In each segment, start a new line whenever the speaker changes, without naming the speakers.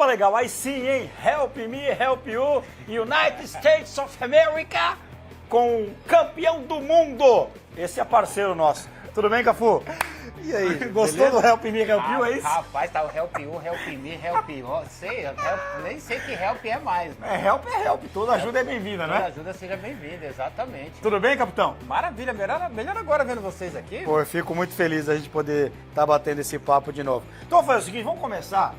Opa, legal, aí sim, hein? Help me, help you, United States of America, com o campeão do mundo. Esse é parceiro nosso. Tudo bem, Cafu?
E aí,
Gostou
beleza?
do Help Me, Help You, é isso?
Rapaz, tá o help you, help me, help you. Nem sei que help é mais, mano.
É help. Toda ajuda é bem-vinda,
Toda
né?
ajuda seja bem-vinda, exatamente.
Tudo bem, capitão?
Maravilha, melhor agora vendo vocês aqui.
Pô, eu fico muito feliz da gente poder estar batendo esse papo de novo. Então vamos fazer o seguinte, vamos começar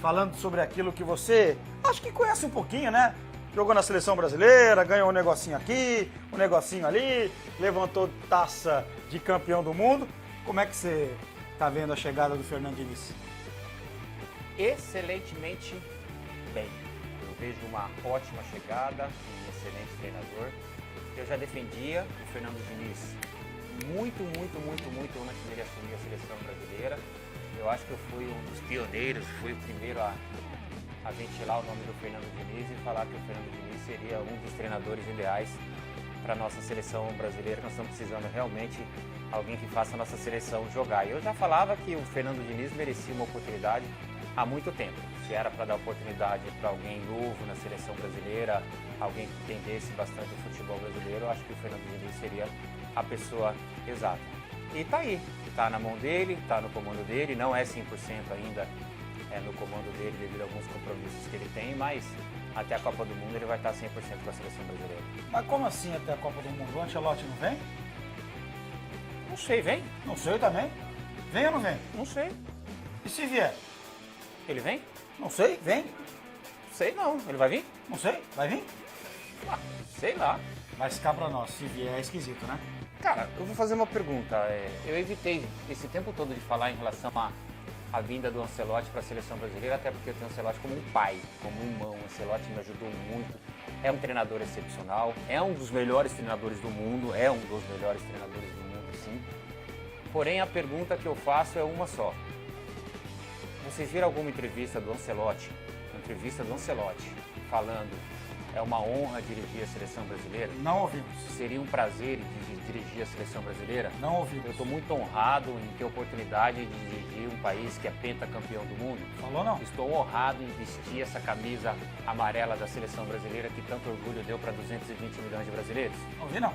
falando sobre aquilo que você acho que conhece um pouquinho, né? Jogou na seleção brasileira, ganhou um negocinho aqui, um negocinho ali, levantou taça de campeão do mundo. Como é que você tá vendo a chegada do Fernando Diniz?
Excelentemente bem. Eu vejo uma ótima chegada, um excelente treinador. Eu já defendia o Fernando Diniz muito antes dele assumir a seleção brasileira. Eu acho que eu fui um dos pioneiros, fui o primeiro a ventilar o nome do Fernando Diniz e falar que o Fernando Diniz seria um dos treinadores ideais para a nossa seleção brasileira. Nós estamos precisando realmente alguém que faça a nossa seleção jogar. E eu já falava que o Fernando Diniz merecia uma oportunidade há muito tempo. Se era para dar oportunidade para alguém novo na seleção brasileira, alguém que entendesse bastante o futebol brasileiro, eu acho que o Fernando Diniz seria a pessoa exata. E tá aí, tá na mão dele, tá no comando dele, não é 100% ainda no comando dele devido a alguns compromissos que ele tem, mas até a Copa do Mundo ele vai estar 100% com a seleção brasileira.
Mas como assim até a Copa do Mundo? O Ancelotti não vem?
Não sei, vem?
Não sei também. Vem ou não vem?
Não sei.
E se vier?
Ele vem?
Não sei, vem.
Sei não. Ele vai vir?
Não sei, vai vir?
Ah, sei lá.
Vai ficar pra nós, se vier é esquisito, né?
Cara, eu vou fazer uma pergunta. Eu evitei esse tempo todo de falar em relação à vinda do Ancelotti para a seleção brasileira, até porque eu tenho o Ancelotti como um pai, como um irmão. O Ancelotti me ajudou muito. É um treinador excepcional, é um dos melhores treinadores do mundo, sim. Porém, a pergunta que eu faço é uma só. Vocês viram alguma entrevista do Ancelotti? Uma entrevista do Ancelotti falando: é uma honra dirigir a seleção brasileira?
Não ouvimos.
Seria um prazer dirigir a seleção brasileira?
Não ouvimos.
Eu estou muito honrado em ter a oportunidade de dirigir um país que é pentacampeão do mundo.
Falou não?
Estou honrado em vestir essa camisa amarela da seleção brasileira que tanto orgulho deu para 220 milhões de brasileiros.
Não ouvi não.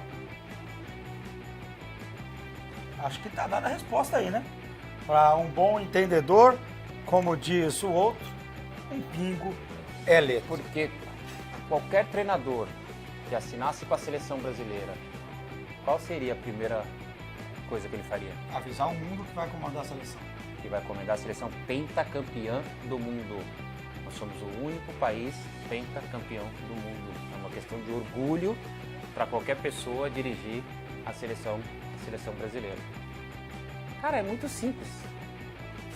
Acho que tá dada a resposta aí, né? Para um bom entendedor, como diz o outro, um pingo é letra.
Porque qualquer treinador que assinasse com a seleção brasileira, qual seria a primeira coisa que ele faria?
Avisar o mundo que vai comandar a seleção.
Que vai comandar a seleção pentacampeã do mundo. Nós somos o único país pentacampeão do mundo. É uma questão de orgulho para qualquer pessoa dirigir a seleção brasileira. Cara, é muito simples.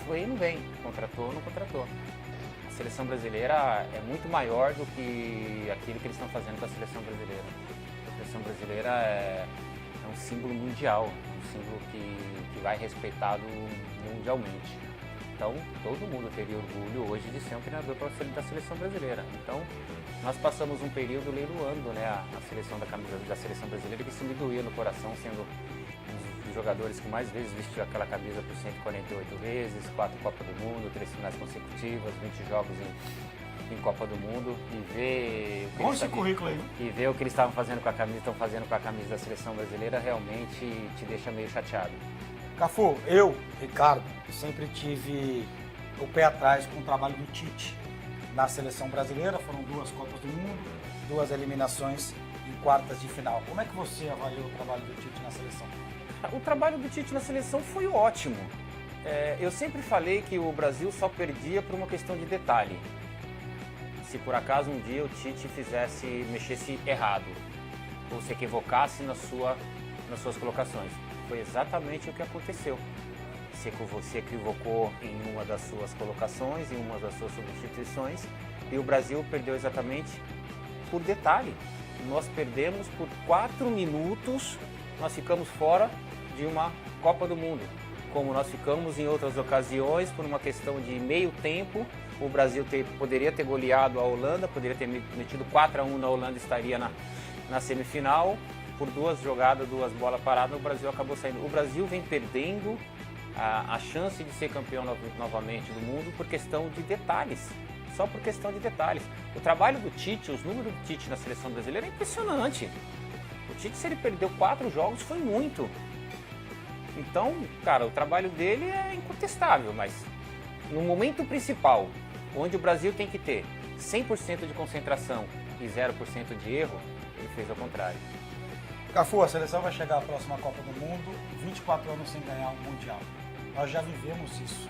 Foi e não vem. Contratou ou não contratou. A seleção brasileira é muito maior do que aquilo que eles estão fazendo com a seleção brasileira. A seleção brasileira é um símbolo mundial, um símbolo que vai respeitado mundialmente. Então, todo mundo teria orgulho hoje de ser um treinador da seleção brasileira. Então, nós passamos um período leiloando, né, a seleção da seleção brasileira, que se me doía no coração, sendo um dos jogadores que mais vezes vestiu aquela camisa por 148 vezes, 4 Copas do Mundo, 3 finais consecutivas, 20 jogos em Copa do Mundo, e ver
Bom esse currículo aí.
E ver o que eles estavam fazendo com a camisa, estão fazendo com a camisa da seleção brasileira, realmente te deixa meio chateado.
Cafu, eu, Ricardo, sempre tive o pé atrás com o trabalho do Tite na seleção brasileira. Foram 2 Copas do Mundo, 2 eliminações em quartas de final. Como é que você avaliou o trabalho do Tite na seleção?
O trabalho do Tite na seleção foi ótimo. Eu sempre falei que o Brasil só perdia por uma questão de detalhe. Se por acaso um dia o Tite mexesse errado, ou se equivocasse nas suas colocações. Foi exatamente o que aconteceu. Se equivocou em uma das suas colocações, em uma das suas substituições, e o Brasil perdeu exatamente por detalhe. Nós perdemos por 4 minutos, nós ficamos fora de uma Copa do Mundo. Como nós ficamos em outras ocasiões, por uma questão de meio tempo, o Brasil poderia ter goleado a Holanda, poderia ter metido 4-1 na Holanda, estaria na semifinal. Por 2 jogadas, 2 bolas paradas, o Brasil acabou saindo. O Brasil vem perdendo a chance de ser campeão novamente do mundo por questão de detalhes. só por questão de detalhes. O trabalho do Tite, os números do Tite na seleção brasileira é impressionante. O Tite, se ele perdeu 4 jogos, foi muito. Então, cara, o trabalho dele é incontestável, mas no momento principal, onde o Brasil tem que ter 100% de concentração e 0% de erro, ele fez ao contrário.
Cafu, a seleção vai chegar à próxima Copa do Mundo, 24 anos sem ganhar um Mundial. Nós já vivemos isso.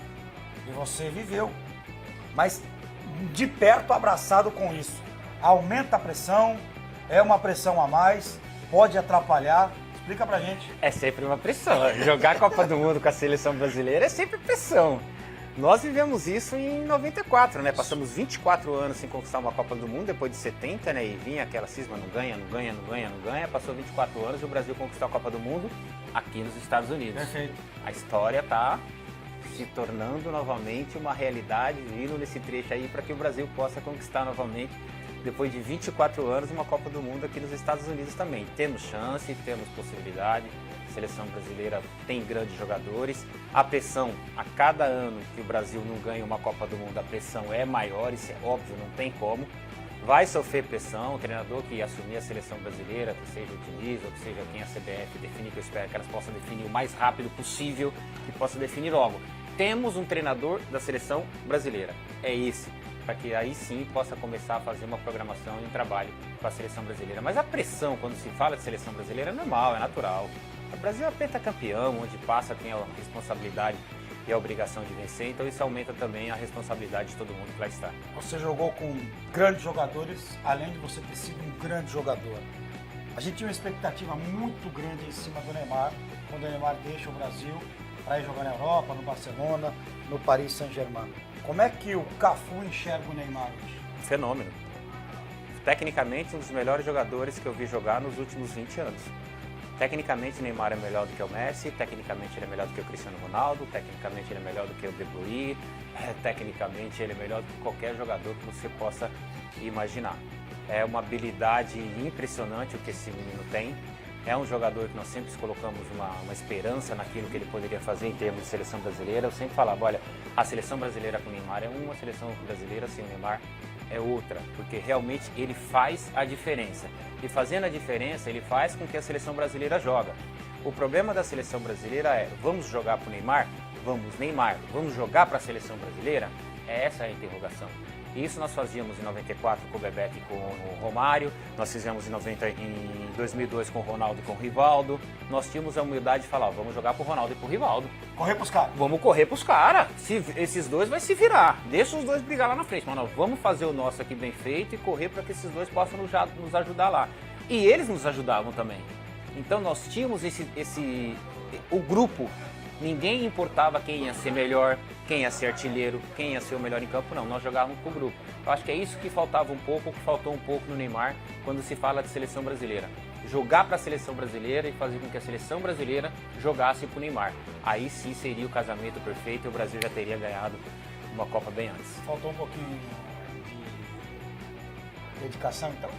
E você viveu. Mas de perto, abraçado com isso. Aumenta a pressão, é uma pressão a mais, pode atrapalhar. Explica pra gente.
É sempre uma pressão. Jogar a Copa do Mundo com a seleção brasileira é sempre pressão. Nós vivemos isso em 94, né? Passamos 24 anos sem conquistar uma Copa do Mundo, depois de 70, né? E vinha aquela cisma, não ganha. Passou 24 anos e o Brasil conquistou a Copa do Mundo aqui nos Estados Unidos.
Perfeito.
A história está se tornando novamente uma realidade, indo nesse trecho aí para que o Brasil possa conquistar novamente, depois de 24 anos, uma Copa do Mundo aqui nos Estados Unidos também. Temos chance, temos possibilidade. A seleção brasileira tem grandes jogadores. A pressão, a cada ano que o Brasil não ganha uma Copa do Mundo, a pressão é maior, isso é óbvio, não tem como. Vai sofrer pressão, o treinador que assumir a seleção brasileira, que seja o Diniz ou que seja quem a CBF definir, que eu espero que elas possam definir o mais rápido possível, que possa definir logo. Temos um treinador da seleção brasileira, é esse, para que aí sim possa começar a fazer uma programação e um trabalho para a seleção brasileira. Mas a pressão, quando se fala de seleção brasileira, é normal, é natural. O Brasil é pentacampeão, onde passa tem a responsabilidade e a obrigação de vencer, então isso aumenta também a responsabilidade de todo mundo que lá está.
Você jogou com grandes jogadores, além de você ter sido um grande jogador. A gente tinha uma expectativa muito grande em cima do Neymar, quando o Neymar deixa o Brasil para ir jogar na Europa, no Barcelona, no Paris Saint-Germain. Como é que o Cafu enxerga o Neymar hoje?
Fenômeno. Tecnicamente, um dos melhores jogadores que eu vi jogar nos últimos 20 anos. Tecnicamente, o Neymar é melhor do que o Messi, tecnicamente ele é melhor do que o Cristiano Ronaldo, tecnicamente ele é melhor do que o De Bruyne, tecnicamente ele é melhor do que qualquer jogador que você possa imaginar. É uma habilidade impressionante o que esse menino tem. É um jogador que nós sempre colocamos uma esperança naquilo que ele poderia fazer em termos de seleção brasileira. Eu sempre falava, olha, a seleção brasileira com o Neymar é uma, a seleção brasileira sem o Neymar é outra, porque realmente ele faz a diferença. E fazendo a diferença, ele faz com que a seleção brasileira joga. O problema da seleção brasileira é, vamos jogar para o Neymar? Vamos, Neymar. Vamos jogar para a seleção brasileira? Essa é a interrogação. Isso nós fazíamos em 94 com o Bebeto e com o Romário, nós fizemos em 2002 com o Ronaldo e com o Rivaldo. Nós tínhamos a humildade de falar, vamos jogar pro Ronaldo e pro Rivaldo.
Correr pros caras.
Vamos correr pros caras. Esses dois vai se virar. Deixa os dois brigar lá na frente, mas nós vamos fazer o nosso aqui bem feito e correr para que esses dois possam nos ajudar lá. E eles nos ajudavam também. Então nós tínhamos o grupo. Ninguém importava quem ia ser melhor, quem ia ser artilheiro, quem ia ser o melhor em campo, não. Nós jogávamos pro grupo. Eu acho que é isso que faltava um pouco, que faltou um pouco no Neymar quando se fala de seleção brasileira. Jogar para a seleção brasileira e fazer com que a seleção brasileira jogasse pro Neymar. Aí sim seria o casamento perfeito e o Brasil já teria ganhado uma Copa bem antes.
Faltou um pouquinho de dedicação, então?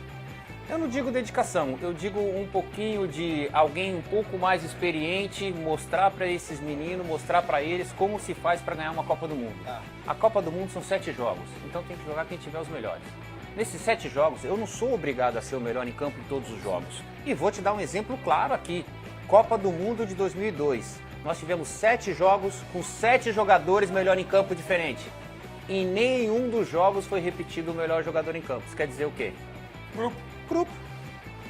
Eu não digo dedicação, eu digo um pouquinho de alguém um pouco mais experiente mostrar para esses meninos, mostrar para eles como se faz para ganhar uma Copa do Mundo. A Copa do Mundo são 7 jogos, então tem que jogar quem tiver os melhores. Nesses 7 jogos, eu não sou obrigado a ser o melhor em campo em todos os jogos. E vou te dar um exemplo claro aqui. Copa do Mundo de 2002. Nós tivemos 7 jogos com 7 jogadores melhor em campo diferente. Em nenhum dos jogos foi repetido o melhor jogador em campo. Isso quer dizer o quê? Grupo.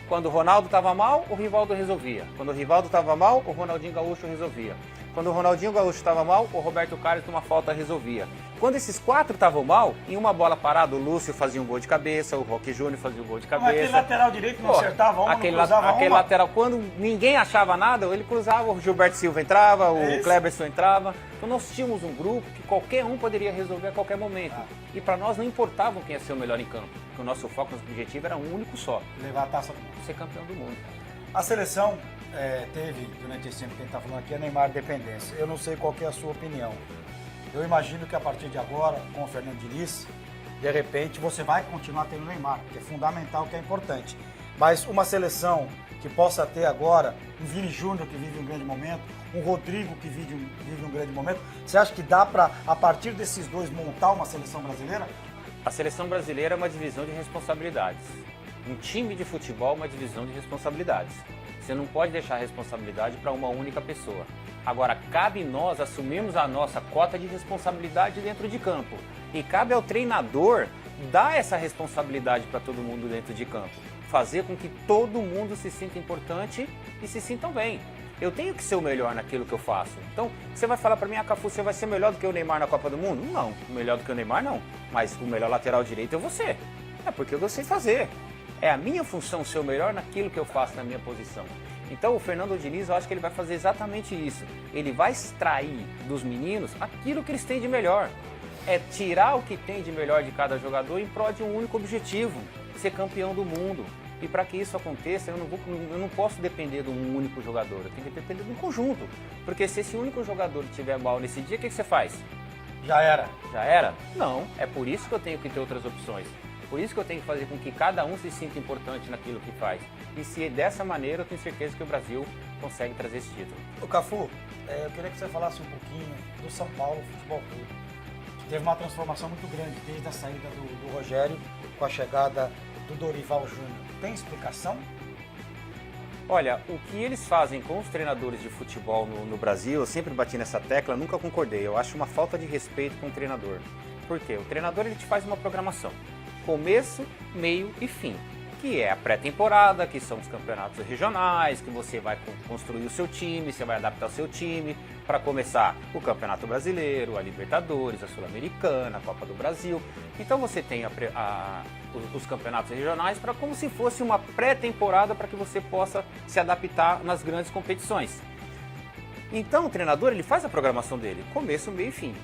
Quando o Ronaldo estava mal, o Rivaldo resolvia. Quando o Rivaldo estava mal, o Ronaldinho Gaúcho resolvia. Quando o Ronaldinho Gaúcho estava mal, o Roberto Carlos numa falta resolvia. Quando esses 4 estavam mal, em uma bola parada, o Lúcio fazia um gol de cabeça, o Roque Júnior fazia um gol de cabeça.
Mas aquele lateral direito não acertava uma,
aquele
não cruzava
aquele
uma.
lateral, quando ninguém achava nada, ele cruzava, o Gilberto Silva entrava, o Kleberson entrava. Então nós tínhamos um grupo que qualquer um poderia resolver a qualquer momento. E para nós não importava quem ia ser o melhor em campo, porque o nosso foco, nosso objetivo era um único só.
Levar a taça do mundo.
Ser campeão do mundo.
A seleção teve, durante esse tempo que a gente está falando aqui, a Neymar dependência. Eu não sei qual que é a sua opinião. Eu imagino que a partir de agora, com o Fernando Diniz, de repente você vai continuar tendo Neymar, que é fundamental, que é importante. Mas uma seleção que possa ter agora um Vini Júnior que vive um grande momento, um Rodrigo que vive um grande momento, você acha que dá para, a partir desses dois, montar uma seleção brasileira?
A seleção brasileira é uma divisão de responsabilidades. Um time de futebol é uma divisão de responsabilidades. Você não pode deixar a responsabilidade para uma única pessoa. Agora, cabe nós assumirmos a nossa cota de responsabilidade dentro de campo. E cabe ao treinador dar essa responsabilidade para todo mundo dentro de campo. Fazer com que todo mundo se sinta importante e se sintam bem. Eu tenho que ser o melhor naquilo que eu faço. Então, você vai falar para mim, Cafu, você vai ser melhor do que o Neymar na Copa do Mundo? Não, melhor do que o Neymar não. Mas o melhor lateral direito é você. É porque eu sei fazer. É a minha função ser o melhor naquilo que eu faço na minha posição. Então, o Fernando Diniz, eu acho que ele vai fazer exatamente isso. Ele vai extrair dos meninos aquilo que eles têm de melhor. É tirar o que tem de melhor de cada jogador em prol de um único objetivo, ser campeão do mundo. E para que isso aconteça, eu não posso depender de um único jogador, eu tenho que depender de um conjunto. Porque se esse único jogador estiver mal nesse dia, o que você faz?
Já era.
Já era? Não, é por isso que eu tenho que ter outras opções. Por isso que eu tenho que fazer com que cada um se sinta importante naquilo que faz. E se dessa maneira, eu tenho certeza que o Brasil consegue trazer esse título.
O Cafu, eu queria que você falasse um pouquinho do São Paulo Futebol Clube. Que teve uma transformação muito grande desde a saída do Rogério com a chegada do Dorival Júnior. Tem explicação?
Olha, o que eles fazem com os treinadores de futebol no Brasil, eu sempre bati nessa tecla, nunca concordei. Eu acho uma falta de respeito com o treinador. Por quê? O treinador ele te faz uma programação. Começo, meio e fim. Que é a pré-temporada, que são os campeonatos regionais, que você vai construir o seu time, você vai adaptar o seu time para começar o Campeonato Brasileiro, a Libertadores, a Sul-Americana, a Copa do Brasil. Então você tem os campeonatos regionais para como se fosse uma pré-temporada para que você possa se adaptar nas grandes competições. Então o treinador ele faz a programação dele, começo, meio e fim.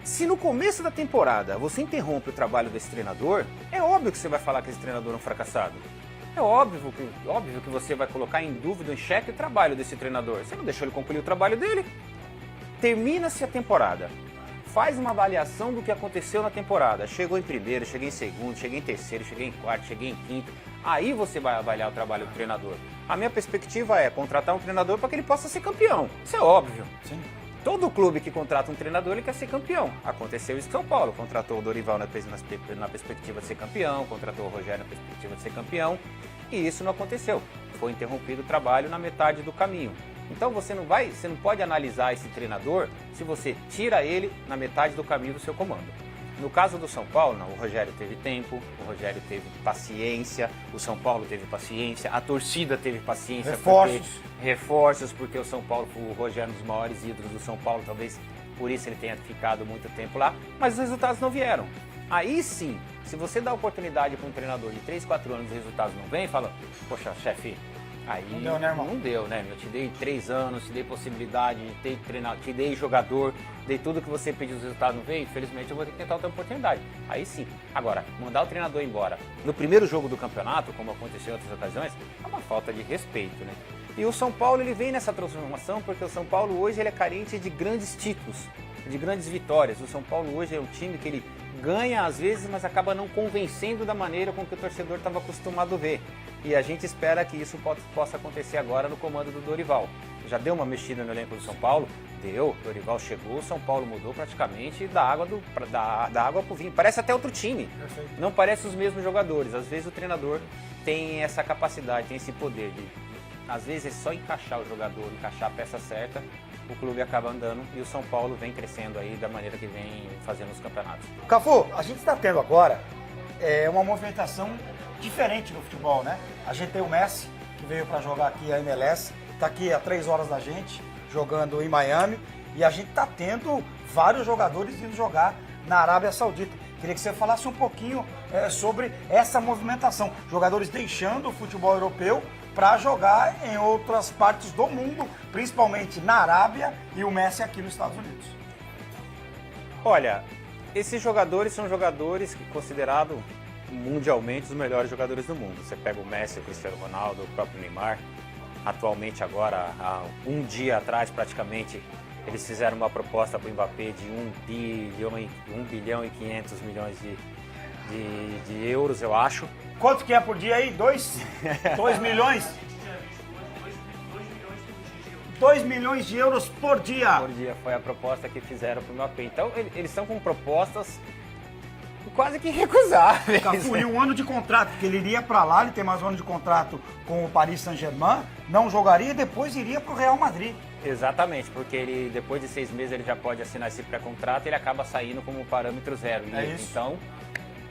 Se no começo da temporada você interrompe o trabalho desse treinador, é óbvio que você vai falar que esse treinador é um fracassado. É óbvio que você vai colocar em dúvida, em xeque o trabalho desse treinador. Você não deixou ele concluir o trabalho dele. Termina-se a temporada. Faz uma avaliação do que aconteceu na temporada. Chegou em primeiro, cheguei em segundo, cheguei em terceiro, cheguei em quarto, cheguei em quinto. Aí você vai avaliar o trabalho do treinador. A minha perspectiva é contratar um treinador para que ele possa ser campeão. Isso é óbvio.
Sim.
Todo clube que contrata um treinador, ele quer ser campeão. Aconteceu isso em São Paulo. Contratou o Dorival na perspectiva de ser campeão, contratou o Rogério na perspectiva de ser campeão. E isso não aconteceu. Foi interrompido o trabalho na metade do caminho. Então você não pode analisar esse treinador se você tira ele na metade do caminho do seu comando. No caso do São Paulo, não, o Rogério teve tempo, o Rogério teve paciência, o São Paulo teve paciência, a torcida teve paciência. Reforços, porque o São Paulo, o Rogério é um dos maiores ídolos do São Paulo, talvez por isso ele tenha ficado muito tempo lá, mas os resultados não vieram. Aí sim, se você dá oportunidade para um treinador de 3, 4 anos e os resultados não vêm, fala, poxa, chefe, aí
não deu, né, irmão?
Não deu, né? Eu te dei 3 anos, te dei possibilidade de ter treinado, te dei jogador, dei tudo que você pediu, os resultados não veio, infelizmente eu vou ter que tentar outra oportunidade. Aí sim. Agora, mandar o treinador embora no primeiro jogo do campeonato, como aconteceu em outras ocasiões, é uma falta de respeito, né? E o São Paulo, ele vem nessa transformação porque o São Paulo hoje ele é carente de grandes títulos, de grandes vitórias. O São Paulo hoje é um time que ele ganha às vezes, mas acaba não convencendo da maneira com que o torcedor estava acostumado a ver. E a gente espera que isso possa acontecer agora no comando do Dorival. Já deu uma mexida no elenco do São Paulo? Deu. O Dorival chegou, o São Paulo mudou praticamente da água para o vinho. Parece até outro time.
Perfeito.
Não parece os mesmos jogadores. Às vezes o treinador tem essa capacidade, tem esse poder de... Às vezes é só encaixar o jogador, encaixar a peça certa, o clube acaba andando e o São Paulo vem crescendo aí da maneira que vem fazendo os campeonatos.
Cafu, a gente está tendo agora uma movimentação diferente no futebol, né? A gente tem o Messi, que veio para jogar aqui a MLS, está aqui há 3 horas da gente, jogando em Miami, e a gente está tendo vários jogadores indo jogar na Arábia Saudita. Queria que você falasse um pouquinho sobre essa movimentação. Jogadores deixando o futebol europeu para jogar em outras partes do mundo, principalmente na Arábia e o Messi aqui nos Estados Unidos.
Olha, esses jogadores são jogadores considerados mundialmente os melhores jogadores do mundo. Você pega o Messi, o Cristiano Ronaldo, o próprio Neymar. Atualmente agora, há um dia atrás praticamente, eles fizeram uma proposta para o Mbappé de 1 bilhão e 500 milhões de euros, eu acho.
Quanto que é por dia aí? 2 milhões? 2 milhões de euros por dia.
Por dia foi a proposta que fizeram para o Mbappé. Então eles estão com propostas quase que recusáveis.
Cafu, e um ano de contrato, porque ele iria para lá, ele tem mais um ano de contrato com o Paris Saint-Germain, não jogaria e depois iria para o Real Madrid.
Exatamente, porque ele, depois de 6 meses ele já pode assinar esse pré-contrato e ele acaba saindo como parâmetro zero. Então,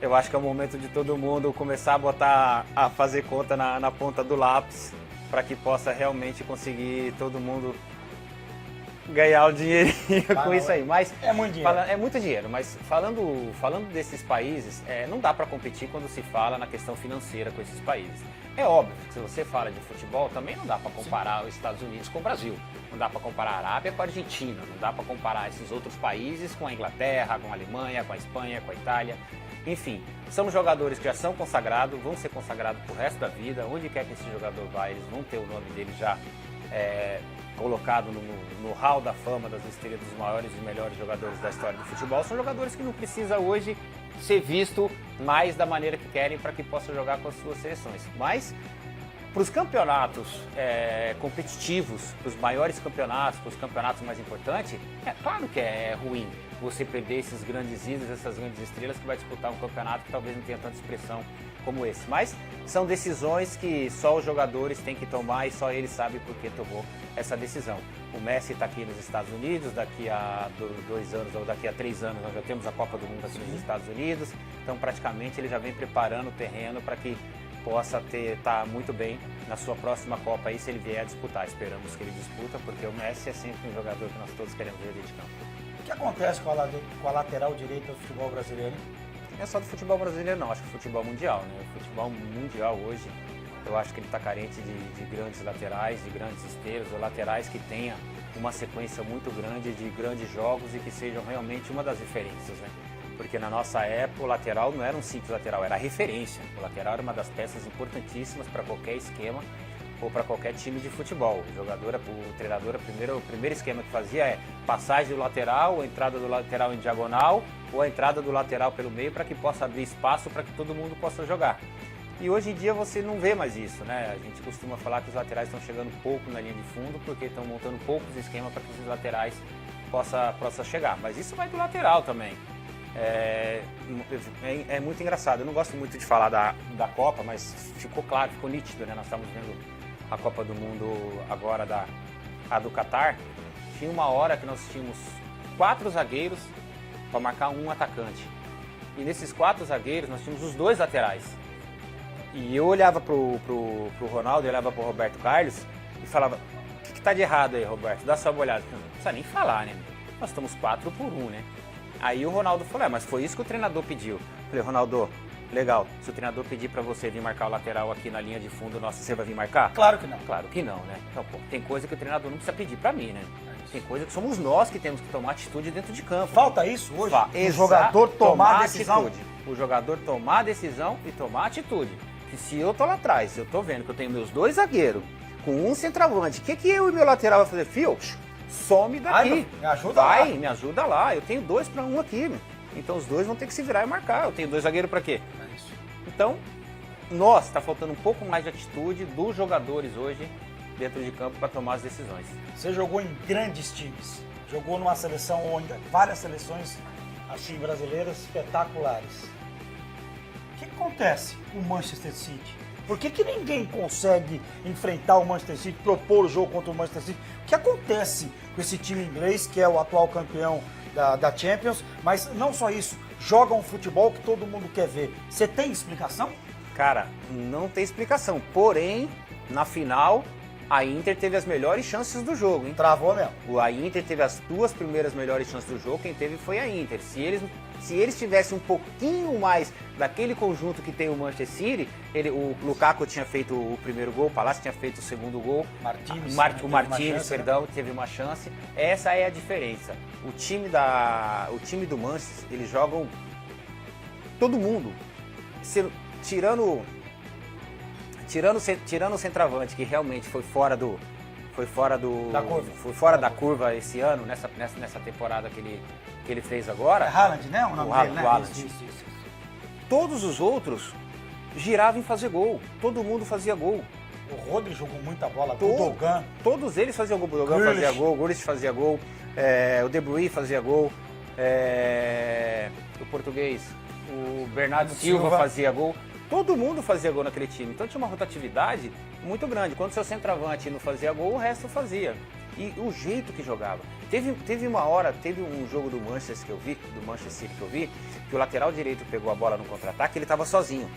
eu acho que é o momento de todo mundo começar a fazer conta na ponta do lápis, para que possa realmente conseguir todo mundo ganhar o dinheirinho com isso aí. Mas
é muito dinheiro.
É muito dinheiro, mas falando desses países, não dá para competir quando se fala na questão financeira com esses países. É óbvio que se você fala de futebol, também não dá para comparar os Estados Unidos com o Brasil. Não dá para comparar a Arábia com a Argentina. Não dá para comparar esses outros países com a Inglaterra, com a Alemanha, com a Espanha, com a Itália. Enfim, são jogadores que já são consagrados, vão ser consagrados pro resto da vida. Onde quer que esse jogador vá, eles vão ter o nome dele já colocado no hall da fama das estrelas, dos maiores e melhores jogadores da história do futebol. São jogadores que não precisam hoje ser visto mais da maneira que querem para que possam jogar com as suas seleções. Mas para os campeonatos competitivos, para os maiores campeonatos, para os campeonatos mais importantes, é claro que é ruim você perder esses grandes ídolos, essas grandes estrelas que vai disputar um campeonato que talvez não tenha tanta expressão como esse. Mas são decisões que só os jogadores têm que tomar e só eles sabem por que tomou essa decisão. O Messi está aqui nos Estados Unidos, daqui a 2 anos ou daqui a 3 anos nós já temos a Copa do Mundo aqui nos Estados Unidos, então praticamente ele já vem preparando o terreno para que possa estar muito bem na sua próxima Copa aí, se ele vier a disputar. Esperamos que ele disputa, porque o Messi é sempre um jogador que nós todos queremos ver dentro de campo.
O que acontece com a lateral direita do futebol brasileiro?
Não é só do futebol brasileiro não, acho que o futebol mundial, né? O futebol mundial hoje, eu acho que ele está carente de grandes laterais, de grandes esteiras, ou laterais que tenha uma sequência muito grande de grandes jogos e que sejam realmente uma das referências, né? Porque na nossa época o lateral não era um simples lateral, era a referência. O lateral era uma das peças importantíssimas para qualquer esquema ou para qualquer time de futebol. O treinador, o primeiro esquema que fazia é passagem do lateral, entrada do lateral em diagonal ou a entrada do lateral pelo meio para que possa abrir espaço para que todo mundo possa jogar. E hoje em dia você não vê mais isso, né? A gente costuma falar que os laterais estão chegando pouco na linha de fundo porque estão montando poucos esquemas para que os laterais possam chegar. Mas isso vai do lateral também. É muito engraçado. Eu não gosto muito de falar da Copa, mas ficou claro, ficou nítido, né? Nós estamos vendo a Copa do Mundo agora, a do Catar. Tinha uma hora que nós tínhamos 4 zagueiros para marcar um atacante. E nesses 4 zagueiros nós tínhamos os 2 laterais. E eu olhava pro Ronaldo, eu olhava pro Roberto Carlos e falava: o que tá de errado aí, Roberto? Dá só uma olhada. Não precisa nem falar, né? Nós estamos 4 por 1, né? Aí o Ronaldo falou: mas foi isso que o treinador pediu. Eu falei: Ronaldo, legal, se o treinador pedir pra você vir marcar o lateral aqui na linha de fundo, nossa, você vai vir marcar?
Claro que não.
Claro que não, né? Então, pô, tem coisa que o treinador não precisa pedir pra mim, né? Tem coisa que somos nós que temos que tomar atitude dentro de campo.
Falta isso hoje?
O
jogador tomar a decisão?
Atitude. O jogador tomar a decisão e tomar atitude. Que se eu tô lá atrás, eu tô vendo que eu tenho meus 2 zagueiros com um centroavante, o que eu e meu lateral vai fazer? Fio, some daqui.
Me ajuda lá.
Me ajuda lá. Eu tenho 2 para 1 aqui, meu. Então os 2 vão ter que se virar e marcar. Eu tenho 2 zagueiros para quê?
É isso.
Então, está faltando um pouco mais de atitude dos jogadores hoje dentro de campo para tomar as decisões.
Você jogou em grandes times. Jogou numa seleção onde várias seleções assim brasileiras espetaculares. O que acontece com o Manchester City? Por que ninguém consegue enfrentar o Manchester City, propor o jogo contra o Manchester City? O que acontece com esse time inglês, que é o atual campeão da Champions, mas não só isso, joga um futebol que todo mundo quer ver. Você tem explicação?
Cara, não tem explicação. Porém, na final, a Inter teve as melhores chances do jogo, hein?
Travou mesmo.
A Inter teve as 2 primeiras melhores chances do jogo, quem teve foi a Inter. Se eles tivessem um pouquinho mais daquele conjunto que tem o Manchester City, o Lukaku tinha feito o primeiro gol, o Palácio tinha feito o segundo gol, o Martínez, teve uma chance. Essa é a diferença. O time do Manchester, eles jogam todo mundo, tirando o centroavante, que realmente foi fora da curva esse ano, nessa temporada que ele fez agora.
É Haaland, né? O nome dele, né?
Haaland.
Isso.
Todos os outros giravam em fazer gol. Todo mundo fazia gol.
O Rodri jogou muita bola, o Dogan.
Todos eles faziam gol. O Dogan fazia gol, o Grealish fazia gol, o De Bruyne fazia gol, o português, o Bernardo Silva fazia gol. Todo mundo fazia gol naquele time. Então tinha uma rotatividade muito grande. Quando o seu centroavante não fazia gol, o resto fazia. E o jeito que jogava. Teve uma hora, teve um jogo do Manchester City que eu vi, que o lateral direito pegou a bola no contra-ataque, ele estava sozinho.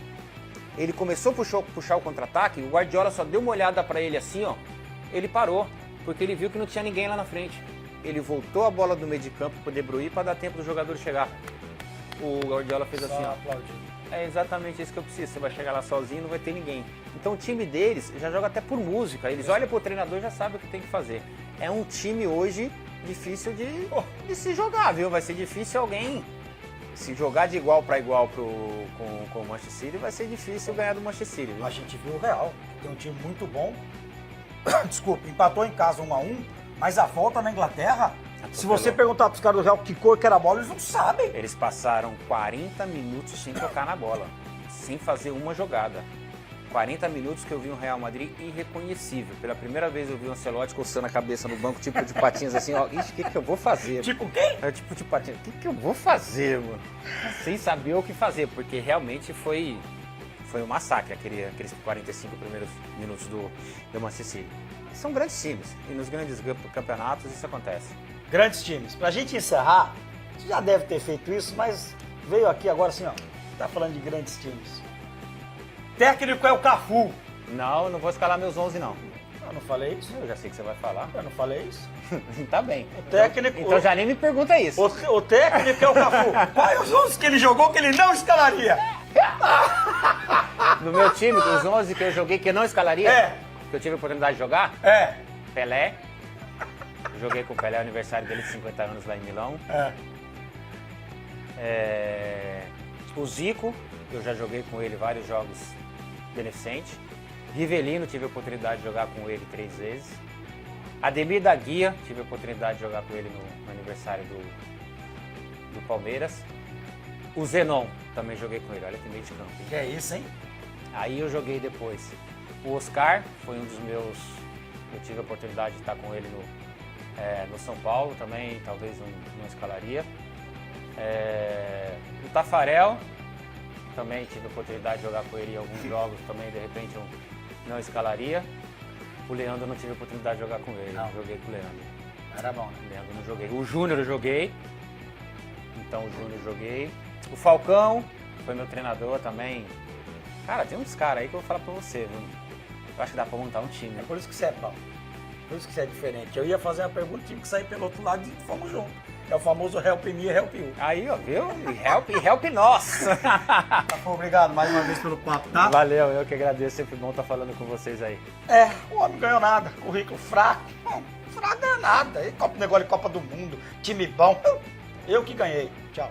Ele começou a puxar o contra-ataque, o Guardiola só deu uma olhada para ele assim, ó. Ele parou, porque ele viu que não tinha ninguém lá na frente. Ele voltou a bola do meio de campo pro De Bruyne para dar tempo do jogador chegar. O Guardiola fez assim, ó. É exatamente isso que eu preciso. Você vai chegar lá sozinho, não vai ter ninguém. Então o time deles já joga até por música. Eles olham pro treinador e já sabem o que tem que fazer. É um time hoje difícil de se jogar, viu? Vai ser difícil alguém se jogar de igual para igual com o Manchester City. Vai ser difícil ganhar do Manchester City, viu?
A gente viu o Real, tem um time muito bom. Desculpa, empatou em casa 1-1, mas a volta na Inglaterra, se você perguntar pros caras do Real que cor que era a bola, eles não sabem.
Eles passaram 40 minutos sem tocar na bola, sem fazer uma jogada. 40 minutos que eu vi um Real Madrid irreconhecível. Pela primeira vez eu vi o Ancelotti coçando a cabeça no banco, tipo de patinhas assim, ó. Ixi, o que eu vou fazer?
Tipo quem?
É tipo de patinhas. O que eu vou fazer, mano? Sem saber o que fazer, porque realmente foi um massacre aqueles 45 primeiros minutos do Manchester City. São grandes times, e nos grandes campeonatos isso acontece.
Grandes times. Pra gente encerrar, você já deve ter feito isso, mas veio aqui agora assim, ó. Tá falando de grandes times. Técnico é o Cafu.
Não, eu não vou escalar meus 11, não.
Eu não falei isso.
Eu já sei que você vai falar.
Eu não falei isso.
Tá bem.
O técnico...
Então já nem me pergunta isso.
O técnico é o Cafu. Quais os 11 que ele jogou que ele não escalaria?
No meu time, os 11 que eu joguei que eu não escalaria?
É.
Que eu tive a oportunidade de jogar?
É.
Pelé. Joguei com o Pelé, aniversário dele de 50 anos lá em Milão. O Zico, eu já joguei com ele vários jogos beneficentes. Rivelino, tive a oportunidade de jogar com ele 3 vezes. Ademir da Guia, tive a oportunidade de jogar com ele no aniversário do Palmeiras. O Zenon, também joguei com ele, olha que meio de campo. Hein?
Que é isso, hein?
Aí eu joguei depois. O Oscar foi um dos meus... Eu tive a oportunidade de estar com ele no São Paulo também, talvez não escalaria. O Tafarel, também tive a oportunidade de jogar com ele em alguns jogos, também de repente eu não escalaria. O Leandro eu não tive a oportunidade de jogar com ele, não joguei com o Leandro.
Era bom, né?
O Leandro eu não joguei. O Júnior eu joguei, então o Júnior eu joguei. O Falcão foi meu treinador também. Cara, tem uns caras aí que eu vou falar pra você, viu? Eu acho que dá pra montar um time.
É por isso que você é bom. Por isso que você é diferente. Eu ia fazer uma pergunta, tive que sair pelo outro lado e fomos juntos. É o famoso help me, help you.
Aí, ó, viu? Help nós!
Tá bom, obrigado mais uma vez pelo papo, tá?
Valeu, eu que agradeço. Sempre bom estar falando com vocês aí.
O homem ganhou nada. Currículo fraco. Fraco é nada. Negócio de Copa do Mundo. Time bom. Eu que ganhei. Tchau.